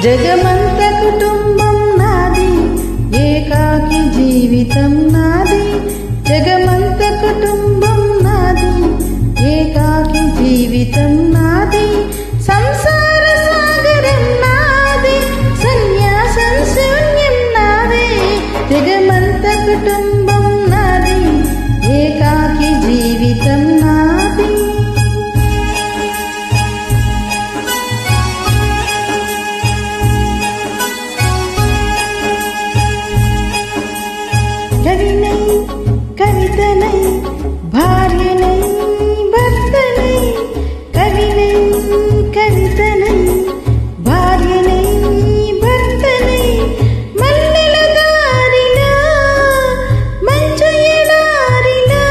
జగమంత కుటుంబం నాది, ఏకాకి జీవితం నాది. జగమంత కుటుంబం నాది, ఏకాకి జీవితం నాది. సంసార సాగరం నాది, సన్యాసం శూన్యం నాదే. జగమంత కుటుంబం నాది, ఏకాకి జీవితం నాది. కవినై కవితనై భార్యనై భర్తనై, కవినై కవితనై భార్యనై భర్తనై. మల్లెల దారిలో మంచు ఎడారిలో,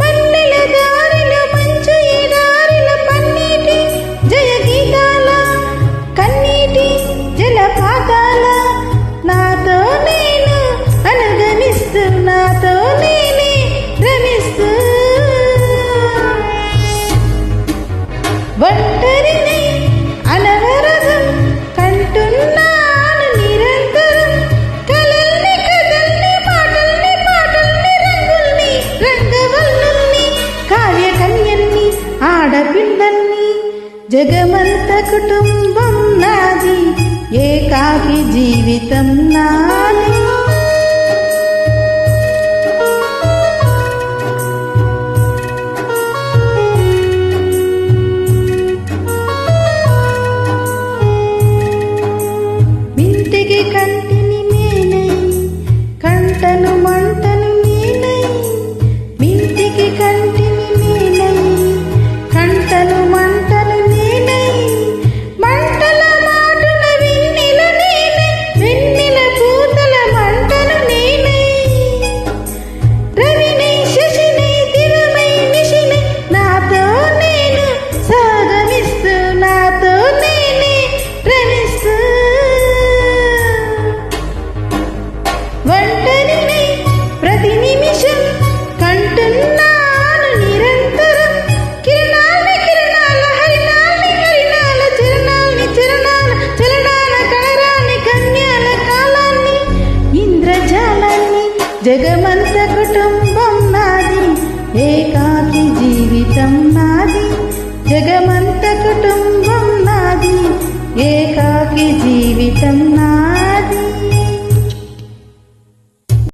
మల్లెల దారిలో మంచు ఎడారిలో, పన్నీటి జయగీతాల కన్నీటి జలపాతాల. నాతో నేను అనుగమిస్తూ, నాతో నేనే రమిస్తూ, ఒంటరిని అనవరతం కంటున్నాను నిరంతరం. కలల్ని కథల్ని పాటల్ని పాటల్ని రంగుల్ని రంగవల్లుల్ని, కావ్యకన్యల్ని ఆడపిల్లల్ని. జగమంత కుటుంబం నాది, ఏకాకి జీవితం నాది.